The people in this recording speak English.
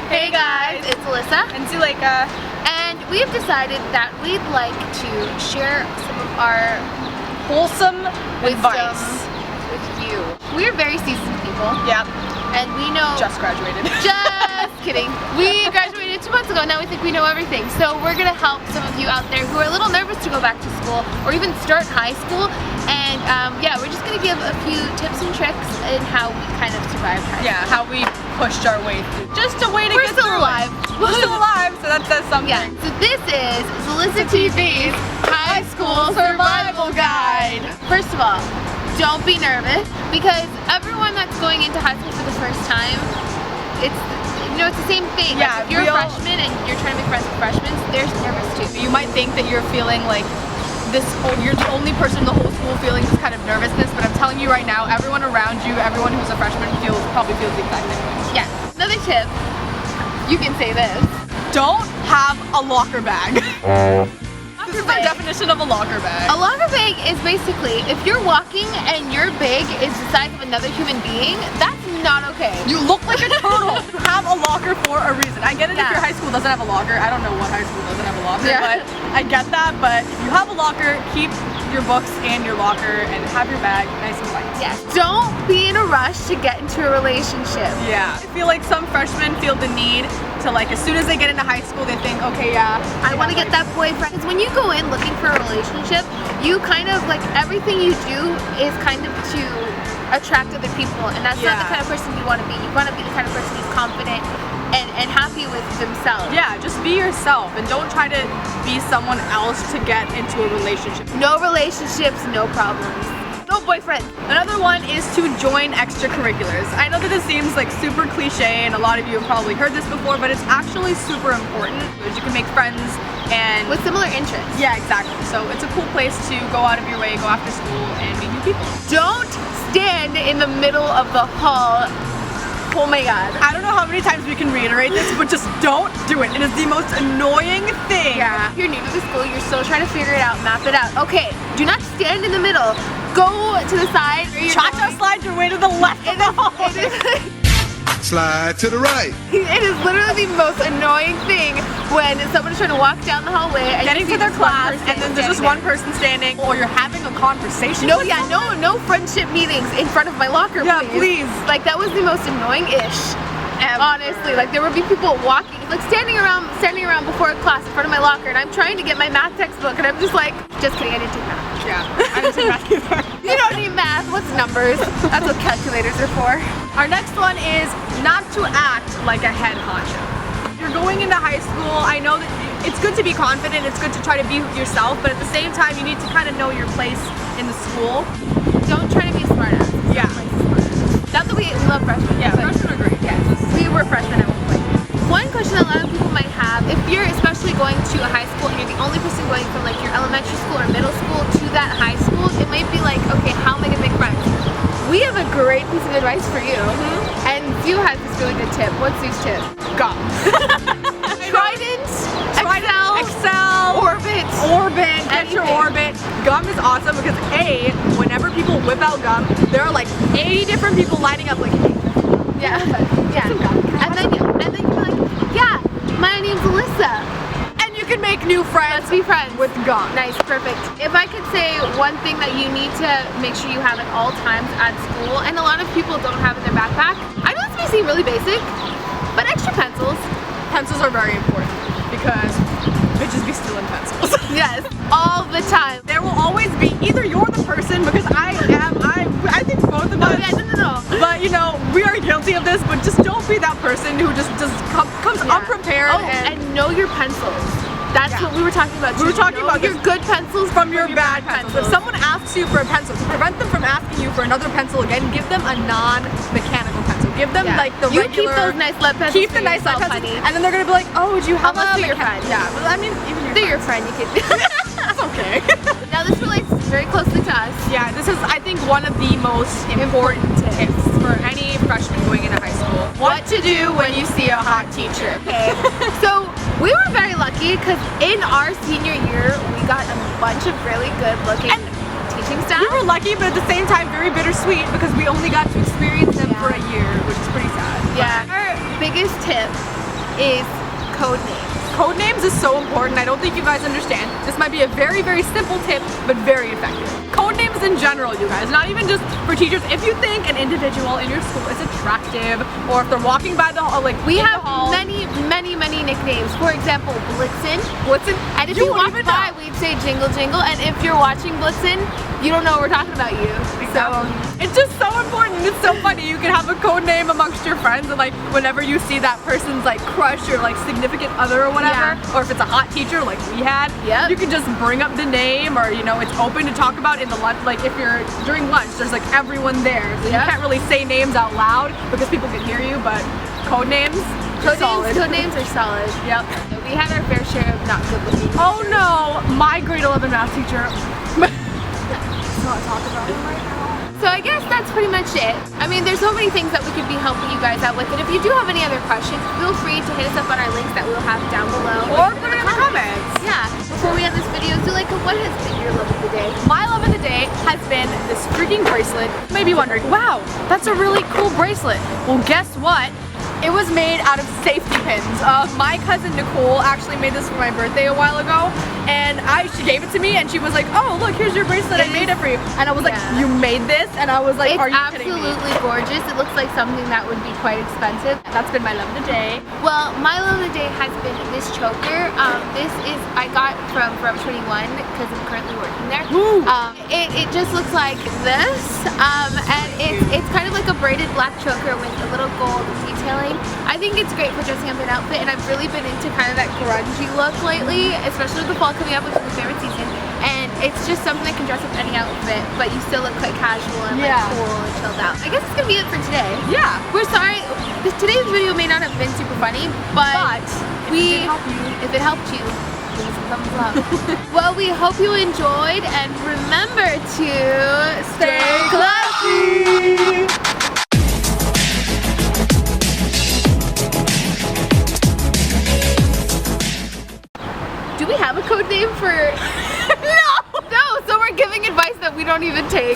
Hey guys, it's Alyssa and Zuleika, and we've decided that we'd like to share some of our wholesome wisdom advice with you. We're very seasoned people. Yep. And we know... Just graduated. Just kidding. We graduated 2 months ago, now we think we know everything. So we're gonna help some of you out there who are a little nervous to go back to school or even start high school. And yeah, we're just gonna give a few tips and tricks in how we kind of survived high school. Yeah, how we pushed our way through. Just a way to We're get still through alive. We're still alive, so that says something. Yeah, so this is zalyssaTV's High School Survival Guide. First of all, don't be nervous, because everyone that's going into high school for the first time, it's the same thing. Yeah, like if you're a freshman and you're trying to make friends with freshmen, they're nervous too. You might think that you're feeling like you're the only person in the whole school feeling this kind of nervousness, but I'm telling you right now, everyone around you, everyone who's a freshman probably feels the exact same way. Yeah. Another tip, you can say this. Don't have a locker bag. This is the definition of a locker bag. A locker bag is basically, if you're walking and your bag is the size of another human being, that's not okay. You look like a turtle. You have a locker for a reason. I get it if your high school doesn't have a locker. I don't know what high school doesn't have a locker, but I get that. But if you have a locker, keep your books and your locker and have your bag nice and light. Yes. Don't be in a rush to get into a relationship. Yeah. I feel like some freshmen feel the need to, like, as soon as they get into high school, they think, okay, yeah, I want to get that boyfriend. Because when you go in looking for a relationship, you kind of, like, everything you do is kind of to attract other people, and that's not the kind of person you want to be. You want to be the kind of person who's confident and happy with themselves. Yeah, just be yourself and don't try to be someone else to get into a relationship. No relationships, no problems. No boyfriend. Another one is to join extracurriculars. I know that this seems like super cliche and a lot of you have probably heard this before, but it's actually super important because you can make friends and with similar interests. Yeah, exactly. So it's a cool place to go out of your way, go after school and meet new people. Don't stand in the middle of the hall. Oh my god. I don't know how many times we can reiterate this, but just don't do it. It is the most annoying thing. Yeah. You're new to the school, you're still trying to figure it out, map it out. Okay, do not stand in the middle. Go to the side. Cha-cha slide your way to the left of the hallway. Slide to the right. It is literally the most annoying thing when someone's trying to walk down the hallway and getting to their class and then there's just one person standing, or you're having a conversation. No, yeah, no friendship meetings in front of my locker, yeah, please. Like, that was the most annoying-ish. Honestly, like, there would be people walking, like standing around before class in front of my locker, and I'm trying to get my math textbook, and I'm just like, just kidding, I didn't take math. Yeah, I didn't take math either. You don't need math. What's numbers? That's what calculators are for. Our next one is not to act like a head honcho. You're going into high school. I know that it's good to be confident. It's good to try to be yourself, but at the same time, you need to kind of know your place in the school. Don't try to be a smartass. Yeah. Not that we love freshmen. Yeah, freshmen are great. Yes. We were freshmen at one point. One question that a lot of people might have, if you're especially going to a high school and you're the only person going from like your elementary school or middle school to that high school, it might be like, okay, how am I gonna make friends? We have a great piece of advice for you. And Zu has this really good tip. What's Zu's tip? Gum. Trident, Excel, Orbit. Get your Orbit. Gum is awesome because A, whenever people whip out gum, there are like 80 different people lining up like, yeah. And then you're like, yeah, my name's Alyssa. And you can make new friends. Let's be friends. With gum. Nice, perfect. If I could say one thing that you need to make sure you have at all times at school, and a lot of people don't have in their backpack, I know this may seem really basic, but extra pencils. Pencils are very important because bitches be stealing pencils. Yes, all the time. There will always be, either you're the person, because I think both of us. No. But you know, we are guilty of this, but just don't be that person who just comes unprepared. Oh, and know your pencils. That's what we were talking about. We were talking about your good pencils from your bad pencils. If someone asks you for a pencil, to prevent them from asking you for another pencil again, give them a non-mechanical pencil. Give them like the regular. You keep those nice lead pencils. Keep the nice lead pencils, and then they're gonna be like, oh, do you have Unless they're your friend. Yeah, but I mean, even they're your friend. You can. That's okay. Now this relates very closely to us. Yeah, this is, I think, one of the most important tips for any freshman going into high school. What to do when you see a hot teacher. Okay. So we were very lucky because in our senior year we got a bunch of really good looking teaching staff. We were lucky, but at the same time very bittersweet because we only got to experience them for a year, which is pretty sad. Yeah. Our biggest tip is code names. Code names is so important. I don't think you guys understand. This might be a very, very simple tip, but very effective. Code names in general, you guys, not even just for teachers. If you think an individual in your school is attractive, or if they're walking by the hall, like we have many nicknames. For example, Blitzen. Blitzen. And if you walk by, we'd say Jingle Jingle. And if you're watching Blitzen, you don't know we're talking about you. So it's just so important. It's so funny. You can have a code name amongst your friends, and like whenever you see that person's like crush or like significant other or whatever, or if it's a hot teacher like we had, you can just bring up the name, or you know, it's open to talk about in the lunch. Like if you're during lunch, there's like everyone there, so you can't really say names out loud because people can hear you. But code names. Code names are solid. Yep. We had our fair share of not good looking teachers. Oh no, my grade 11 math teacher. Not talk about it right now. So I guess that's pretty much it. I mean, there's so many things that we could be helping you guys out with, and if you do have any other questions, feel free to hit us up on our links that we'll have down below. Or put it in the comments. Yeah. Before we end this video, Zuleika, what has been your love of the day? My love of the day has been this freaking bracelet. You may be wondering, wow, that's a really cool bracelet. Well, guess what? It was made out of safety pins. My cousin Nicole actually made this for my birthday a while ago, and she gave it to me, and she was like, oh, look, here's your bracelet, I made it for you. And I was like, you made this? And I was like, are you kidding me? It's absolutely gorgeous. It looks like something that would be quite expensive. That's been my love of the day. Well, my love of the day has been this choker. This is, I got from Forever 21 because I'm currently working there. It just looks like this, and it's kind of like a braided black choker with a little gold detailing. I think it's great for dressing up an outfit, and I've really been into kind of that grungy look lately, especially with the fall coming up, which is my favorite season. And it's just something that can dress up any outfit, but you still look quite casual and like cool and chilled out. I guess it's gonna be it for today. Yeah. We're sorry, today's video may not have been super funny, but if it helped you, please thumbs up. Well, we hope you enjoyed, and remember to stay classy! Do we have a code name for... No! No, so we're giving advice that we don't even take.